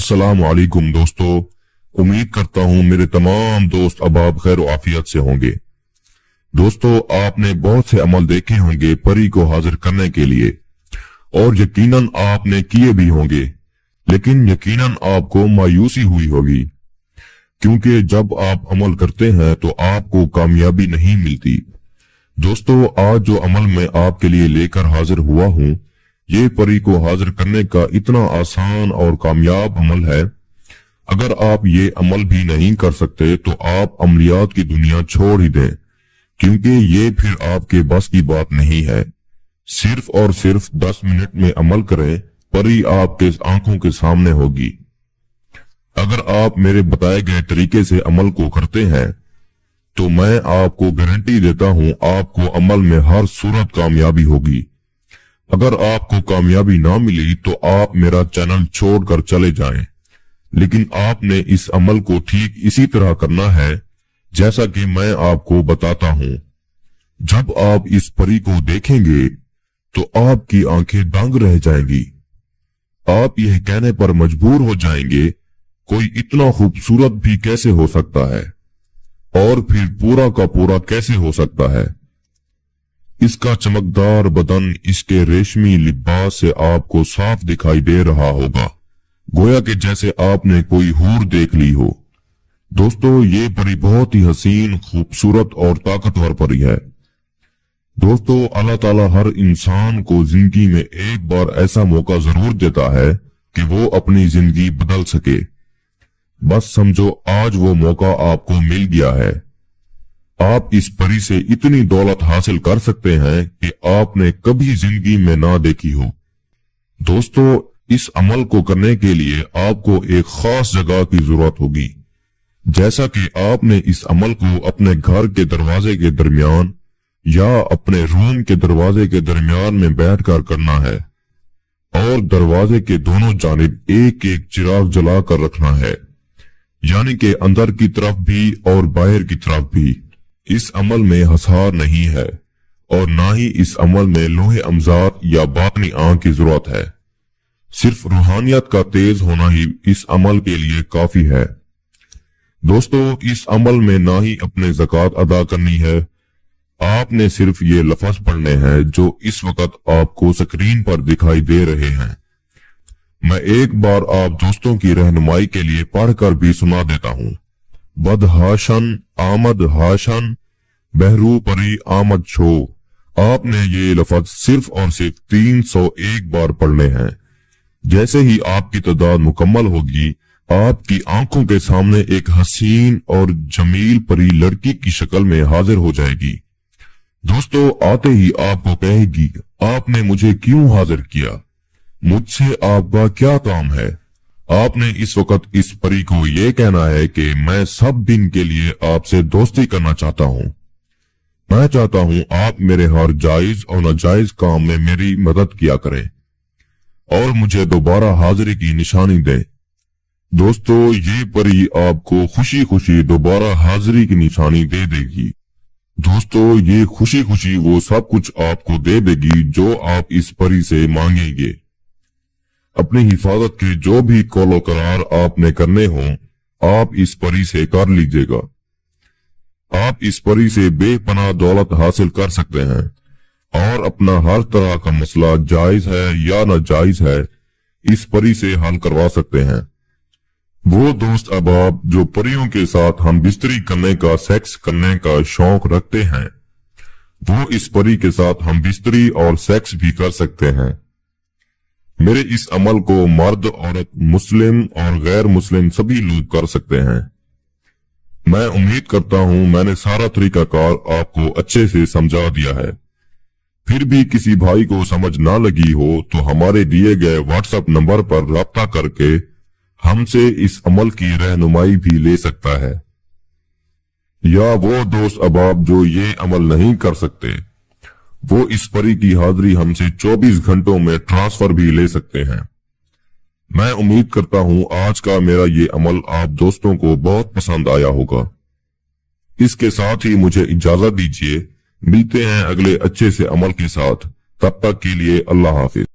अस्सलाम वालेकुम दोस्तों, उम्मीद करता हूं मेरे तमाम दोस्त अब आप खैर आफियत से होंगे। दोस्तों, आपने बहुत से अमल देखे होंगे परी को हाजिर करने के लिए और यकीनन आपने किए भी होंगे, लेकिन यकीनन आपको मायूसी हुई होगी क्योंकि जब आप अमल करते हैं तो आपको कामयाबी नहीं मिलती। दोस्तों, आज जो अमल मैं आपके लिए लेकर हाजिर हुआ हूं, ये परी को हाजिर करने का इतना आसान और कामयाब अमल है। अगर आप ये अमल भी नहीं कर सकते तो आप अमलियात की दुनिया छोड़ ही दें, क्योंकि ये फिर आपके बस की बात नहीं है। सिर्फ और सिर्फ 10 मिनट में अमल करें, परी आपके आंखों के सामने होगी। अगर आप मेरे बताए गए तरीके से अमल को करते हैं तो मैं आपको गारंटी देता हूं आपको अमल में हर सूरत कामयाबी होगी। अगर आपको कामयाबी ना मिली तो आप मेरा चैनल छोड़कर चले जाएं, लेकिन आपने इस अमल को ठीक इसी तरह करना है जैसा कि मैं आपको बताता हूं। जब आप इस परी को देखेंगे तो आपकी आंखें दंग रह जाएंगी। आप यह कहने पर मजबूर हो जाएंगे, कोई इतना खूबसूरत भी कैसे हो सकता है, और फिर पूरा का पूरा कैसे हो सकता है। इसका चमकदार बदन इसके रेशमी लिबास से आपको साफ दिखाई दे रहा होगा, गोया कि जैसे आपने कोई हूर देख ली हो। दोस्तों, ये परी बहुत ही हसीन, खूबसूरत और ताकतवर परी है। दोस्तों, अल्लाह ताला हर इंसान को जिंदगी में एक बार ऐसा मौका जरूर देता है कि वो अपनी जिंदगी बदल सके। बस समझो आज वो मौका आपको मिल गया है। आप इस परी से इतनी दौलत हासिल कर सकते हैं कि आपने कभी जिंदगी में ना देखी हो। दोस्तों, इस अमल को करने के लिए आपको एक खास जगह की जरूरत होगी, जैसा कि आपने इस अमल को अपने घर के दरवाजे के दरमियान या अपने रूम के दरवाजे के दरमियान में बैठकर करना है, और दरवाजे के दोनों जानिब एक एक चिराग जला कर रखना है, यानी कि अंदर की तरफ भी और बाहर की तरफ भी। इस अमल में हसार नहीं है और ना ही इस अमल में लोहे अमजाद या बातनी आंख की जरूरत है। सिर्फ रूहानियत का तेज होना ही इस अमल के लिए काफी है। दोस्तों, इस अमल में ना ही अपने ज़कात अदा करनी है, आपने सिर्फ ये लफ्ज पढ़ने हैं जो इस वक्त आपको स्क्रीन पर दिखाई दे रहे हैं। मैं एक बार आप दोस्तों की रहनुमाई के लिए पढ़कर भी सुना देता हूँ। बदहाशन आमद हाशन बहरू परी आमद छो। आपने ये लफ्ज सिर्फ और सिर्फ 301 बार पढ़ने हैं। जैसे ही आपकी तादाद मुकम्मल होगी, आपकी आंखों के सामने एक हसीन और जमील परी लड़की की शक्ल में हाजिर हो जाएगी। दोस्तों, आते ही आपको कहेगी, आपने मुझे क्यों हाजिर किया, मुझसे आपका क्या काम है। आपने इस वक्त इस परी को ये कहना है कि मैं सब दिन के लिए आपसे दोस्ती करना चाहता हूँ। मैं चाहता हूँ आप मेरे हर जायज और नाजायज काम में मेरी मदद किया करें और मुझे दोबारा हाजिरी की निशानी दें। दोस्तों, ये परी आपको खुशी खुशी दोबारा हाजिरी की निशानी दे देगी। दोस्तों, ये खुशी खुशी वो सब कुछ आपको दे देगी जो आप इस परी से मांगेंगे। अपनी हिफाजत के जो भी कौलो करार आपने करने हों, आप इस परी से कर लीजिएगा। आप इस परी से बेपनाह दौलत हासिल कर सकते हैं और अपना हर तरह का मसला जायज है या नाजायज है, इस परी से हल करवा सकते हैं। वो दोस्त अहबाब जो परियों के साथ हम बिस्तरी करने का, सेक्स करने का शौक रखते हैं, वो इस परी के साथ हम बिस्तरी और सेक्स भी कर सकते हैं। मेरे इस अमल को मर्द, औरत, मुस्लिम और गैर मुस्लिम सभी लोग कर सकते हैं। मैं उम्मीद करता हूं मैंने सारा तरीकाकार आपको अच्छे से समझा दिया है। फिर भी किसी भाई को समझ ना लगी हो तो हमारे दिए गए व्हाट्सएप नंबर पर राब्ता करके हमसे इस अमल की रहनुमाई भी ले सकता है। या वो दोस्त अहबाब जो ये अमल नहीं कर सकते, वो इस परी की हाजिरी हमसे 24 घंटों में ट्रांसफर भी ले सकते हैं। मैं उम्मीद करता हूं आज का मेरा ये अमल आप दोस्तों को बहुत पसंद आया होगा। इसके साथ ही मुझे इजाजत दीजिए, मिलते हैं अगले अच्छे से अमल के साथ। तब तक के लिए अल्लाह हाफिज।